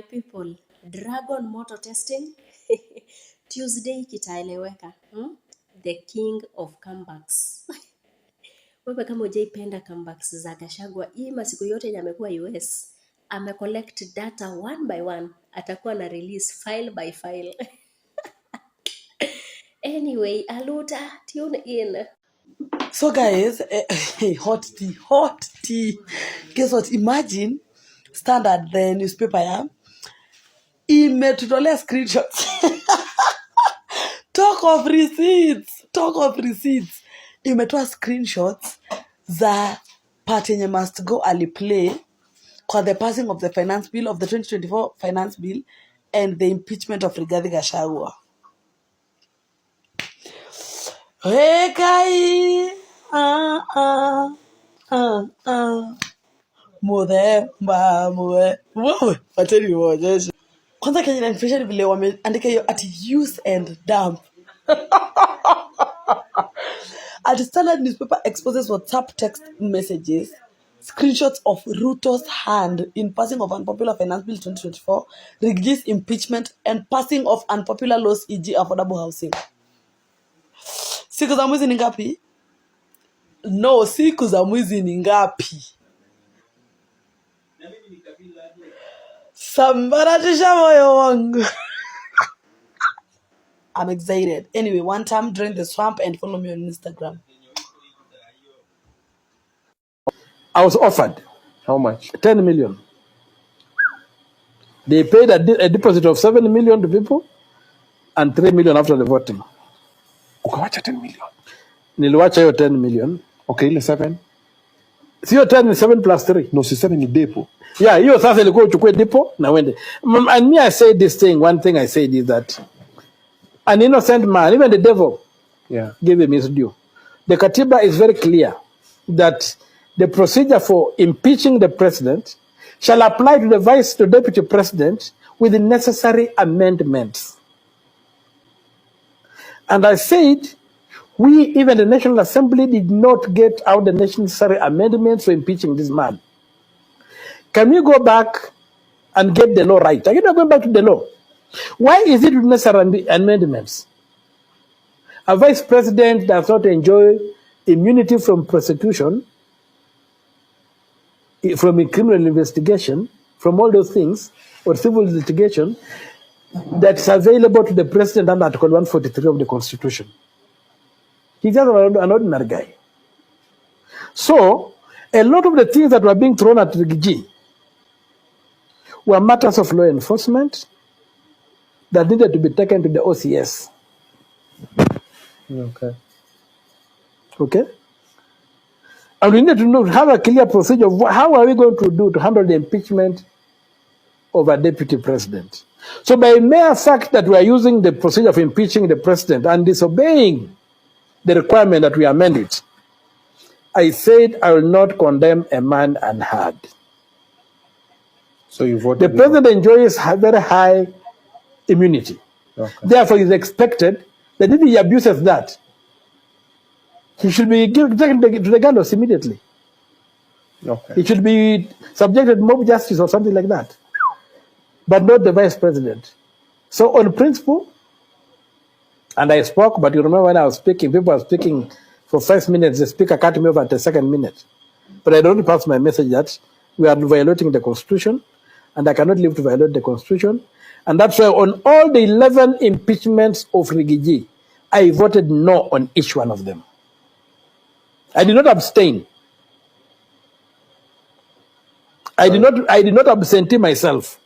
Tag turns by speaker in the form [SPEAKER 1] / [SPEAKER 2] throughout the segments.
[SPEAKER 1] People, dragon motor testing Tuesday kitaeleweka. The king of comebacks. Wewe kama hujaipenda comebacks za Gachagua, hii masiku yote yenye amekuwa US, amecollect data one by one, atakuwa na release file by file. Anyway, Aluta, tune in.
[SPEAKER 2] So guys, hot tea. Guess what? Imagine Standard, the newspaper, imetutolea screenshots. Talk of receipts. Imetoa screenshots za part yenye must go aliplay kwa the passing of the finance bill of the 2024 finance bill and the impeachment of Rigathi Gachagua. Hey kai, Wacheni niwaonyeshe. Kwanza Kenya Inspiration vile wameandika hiyo ati use and dump. At Standard newspaper exposes WhatsApp text messages, screenshots of Ruto's hand in passing of unpopular finance bill 2024, Rigath's impeachment, and passing of unpopular laws e.g. affordable housing. Siku za mwizi ni ngapi? No, siku za mwizi ni ngapi? Sambaratisha moyo wangu. I'm excited. Anyway, one time join the swamp and follow me on Instagram.
[SPEAKER 3] I was offered.
[SPEAKER 4] How much?
[SPEAKER 3] 10 million. They paid a deposit of 7 million to people and 3 million after the voting.
[SPEAKER 4] Ukawacha 10 million.
[SPEAKER 3] Niliwacha hiyo 10 million.
[SPEAKER 4] Okay, ile 7.
[SPEAKER 3] Sio 10 ni 7 plus 3.
[SPEAKER 4] No, si 7 ni depo.
[SPEAKER 3] Yeah, hiyo sasa ilikuwa uchukue depo na wende. And me I say this thing, one thing I said is that an innocent man, even the devil, gave him his due. The Katiba is very clear that the procedure for impeaching the president shall apply to the deputy president with the necessary amendments. And I said, we, even the National Assembly, did not get out the necessary amendments for impeaching this man. Can we go back and get the law right? Are you not going back to the law? Why is it necessary amendments? A vice president does not enjoy immunity from prosecution, from a criminal investigation, from all those things, or civil litigation, that's available to the president under Article 143 of the Constitution. He's just an ordinary guy. So, a lot of the things that were being thrown at Rigiji were matters of law enforcement that needed to be taken to the OCS. Okay? And we need to have a clear procedure of how are we going to do to handle the impeachment of a deputy president. So by mere fact that we are using the procedure of impeaching the president and disobeying the requirement that we amend it, I said I will not condemn a man unheard.
[SPEAKER 4] So you voted?
[SPEAKER 3] The president enjoys very high immunity. Okay. Therefore, it is expected that if he abuses that, he should be taken to the gallows immediately.
[SPEAKER 4] Okay.
[SPEAKER 3] He should be subjected to mob justice or something like that, but not the vice president. So on principle, and I spoke, but you remember when I was speaking, people were speaking for 5 minutes, the speaker cut me off at the second minute. But I don't pass my message that we are violating the Constitution, and I cannot live to violate the Constitution. And that's why on all the 11 impeachments of Rigiji, I voted no on each one of them. I did not abstain. I did not absentee myself.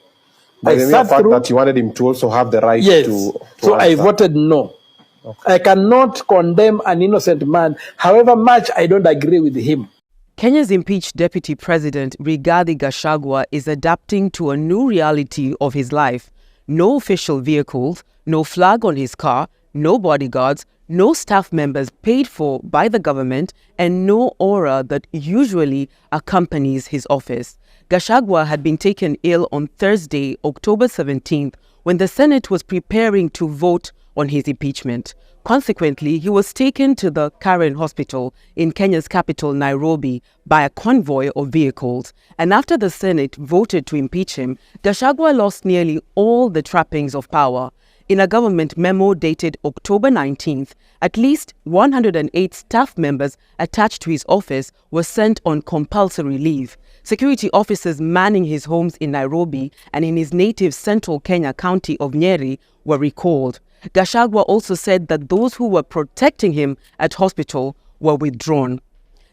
[SPEAKER 4] By the mere fact that you wanted him to also have the right to
[SPEAKER 3] so
[SPEAKER 4] answer.
[SPEAKER 3] I voted no. Okay. I cannot condemn an innocent man, however much I don't agree with him.
[SPEAKER 5] Kenya's impeached deputy president, Rigathi Gachagua, is adapting to a new reality of his life. No official vehicles, no flag on his car, no bodyguards, no staff members paid for by the government, and no aura that usually accompanies his office. Gachagua had been taken ill on Thursday, October 17th, when the Senate was preparing to vote on his impeachment. Consequently, he was taken to the Karen Hospital in Kenya's capital, Nairobi, by a convoy of vehicles. And after the Senate voted to impeach him, Gachagua lost nearly all the trappings of power. In a government memo dated October 19th, at least 108 staff members attached to his office were sent on compulsory leave. Security officers manning his homes in Nairobi and in his native central Kenya county of Nyeri were recalled. Gachagua also said that those who were protecting him at hospital were withdrawn.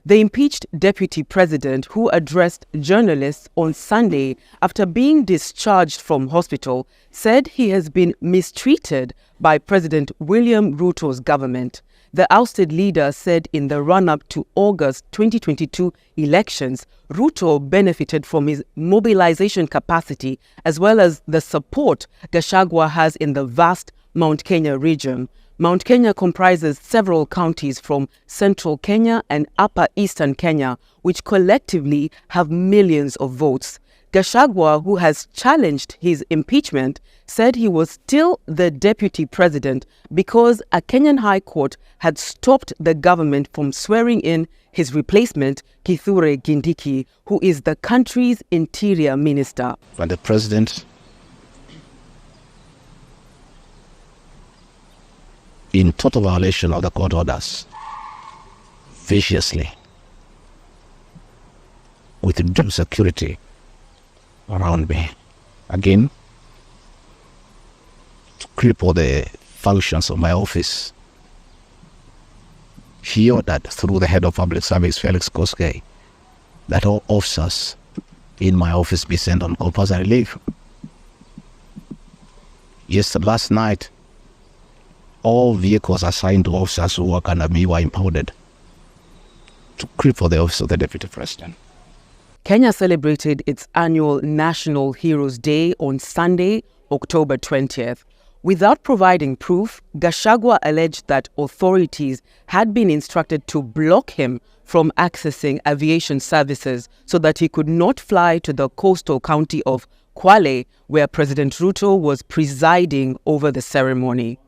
[SPEAKER 5] The impeached deputy president, who addressed journalists on Sunday after being discharged from hospital, said he has been mistreated by President William Ruto's government. The ousted leader said in the run-up to August 2022 elections, Ruto benefited from his mobilization capacity as well as the support Gachagua has in the vast Mount Kenya region. Mount Kenya comprises several counties from central Kenya and upper eastern Kenya, which collectively have millions of votes. Gachagua, who has challenged his impeachment, said he was still the deputy president because a Kenyan high court had stopped the government from swearing in his replacement, Kithure Kindiki, who is the country's interior minister.
[SPEAKER 6] When the president, in total violation of the court orders, viciously, with due security around me, again, to cripple the functions of my office, he ordered through the head of public service, Felix Koskei, that all officers in my office be sent on compulsory leave. Last night, all vehicles assigned to officers who work under me were impounded to cripple the office of the deputy president.
[SPEAKER 5] Kenya celebrated its annual National Heroes Day on Sunday, October 20th. Without providing proof, Gachagua alleged that authorities had been instructed to block him from accessing aviation services so that he could not fly to the coastal county of Kwale, where President Ruto was presiding over the ceremony.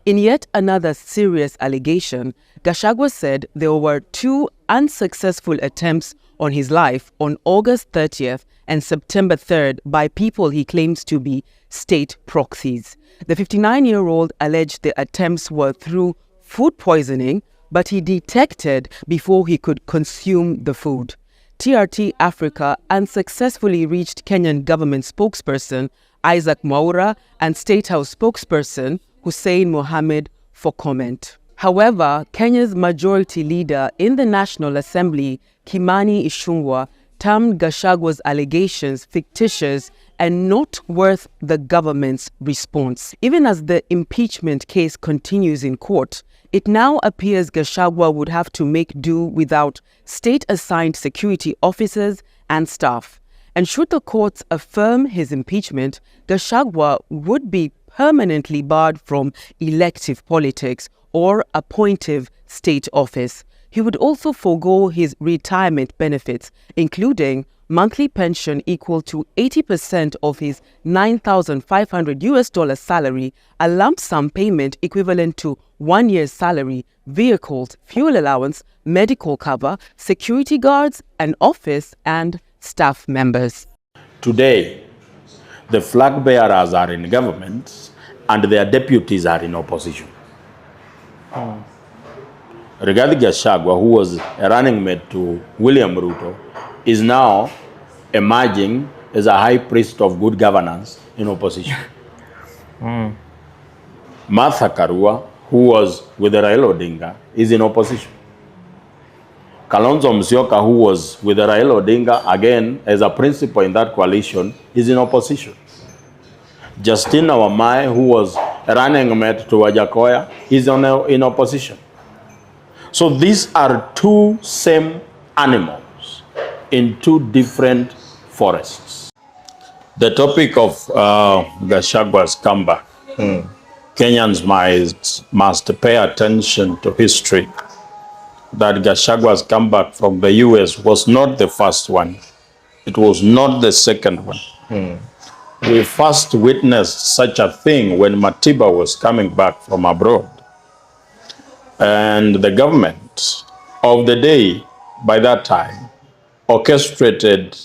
[SPEAKER 5] In yet another serious allegation, Gachagua said there were 2 unsuccessful attempts on his life on August 30th and September 3rd by people he claims to be state proxies. The 59-year-old alleged the attempts were through food poisoning, but he detected before he could consume the food. TRT Africa unsuccessfully reached Kenyan government spokesperson Isaac Mwaura and State House spokesperson Hussein Mohammed for comment. However, Kenya's majority leader in the National Assembly, Kimani Ichung'wah, termed Gachagua's allegations fictitious and not worth the government's response. Even as the impeachment case continues in court, it now appears Gachagua would have to make do without state-assigned security officers and staff. And should the courts affirm his impeachment, Gachagua would be permanently barred from elective politics or appointive state office. He would also forego his retirement benefits, including monthly pension equal to 80% of his $9,500 salary, a lump sum payment equivalent to 1 year's salary, vehicles, fuel allowance, medical cover, security guards, an office, and staff members.
[SPEAKER 7] Today, the flag bearers are in government and their deputies are in opposition. Rigathi Gachagua, who was a running mate to William Ruto, is now emerging as a high priest of good governance in opposition. Martha Karua, who was with Raila Odinga, is in opposition. Kalonzo Musyoka, who was with Raila Odinga, again, as a principal in that coalition, is in opposition. Justina Wamai, who was a running mate to Wajakoya, is in opposition. So these are 2 same animals in 2 different forests. The topic of Gachagua's comeback, Kenyans must pay attention to history. That Gachagua's comeback from the US was not the first one. It was not the second one. we first witnessed such a thing when Matiba was coming back from abroad. And the government of the day, by that time, orchestrated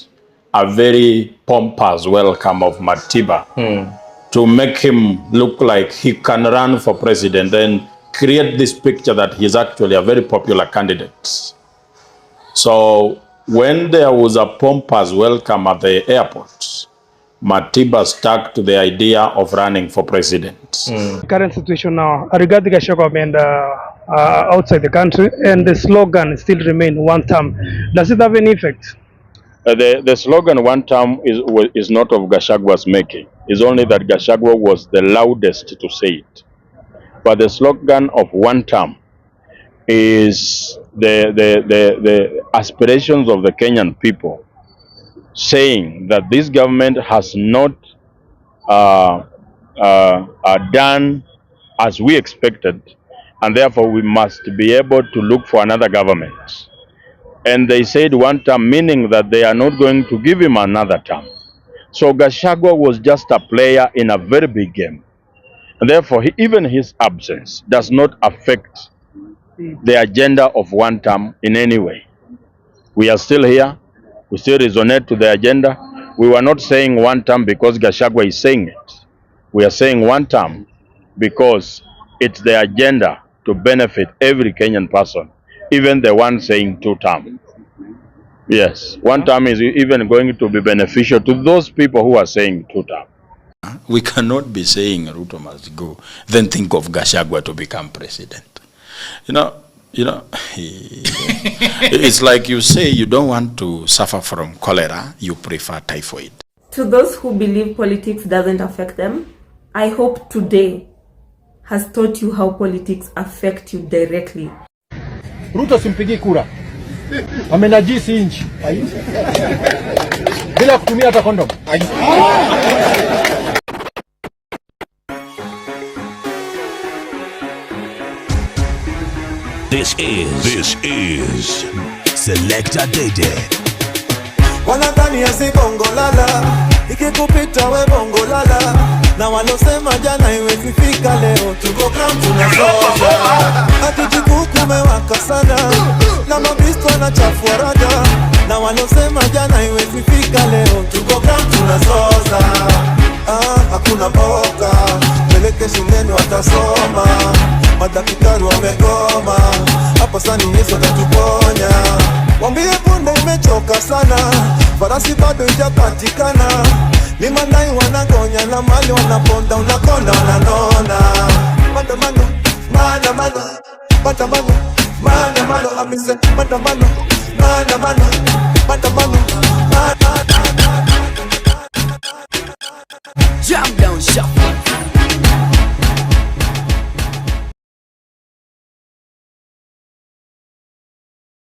[SPEAKER 7] a very pompous welcome of Matiba to make him look like he can run for president and create this picture that he's actually a very popular candidate. So when there was a pompous welcome at the airport, Matiba stuck to the idea of running for president.
[SPEAKER 8] Current situation now regarding Gachagua and outside the country, and the slogan still remain one term. Does it have any effect?
[SPEAKER 7] The slogan one term is not of Gachagua's making. It's only that Gachagua was the loudest to say it. But the slogan of one term is the aspirations of the Kenyan people, saying that this government has not done as we expected, and therefore we must be able to look for another government. And they said one term, meaning that they are not going to give him another term. So Gachagua was just a player in a very big game. And therefore, even his absence does not affect the agenda of one term in any way. We are still here. We still resonate to the agenda. We were not saying one term because Gachagua is saying it. We are saying one term because it's the agenda to benefit every Kenyan person, even the one saying two term. Yes, one term is even going to be beneficial to those people who are saying two term.
[SPEAKER 9] We cannot be saying Ruto must go, then think of Gachagua to become president. You know, it's like you say you don't want to suffer from cholera, you prefer typhoid.
[SPEAKER 10] To those who believe politics doesn't affect them, I hope today has taught you how politics affect you directly.
[SPEAKER 3] Ruto simpigi kura. Amenajisi inchi. Bila kutumia hata kondom.
[SPEAKER 11] This is Selector Dede.
[SPEAKER 12] Wanadhani ya bongo lala, ikikupita we bongo lala, na walosema jana iwezi fika leo, tuko ground tunasoza. Hatujikuku mewaka sana, na mabisto wanachafua rada, na walosema jana iwezi fika leo, tuko ground tunasoza. Hakuna boka, peleke shuleni watasoma, madakitari wamegoma, hapa sani Yesu atatuponya. Wambie punde imechoka sana, farasi bado ijapatikana, ni mandai wanagonya na mali wanaponda, unakonda wananona. Maandamano, maandamano, maandamano, maandamano, amise maandamano, maandamano, maandamano,
[SPEAKER 11] Jam down shuffle.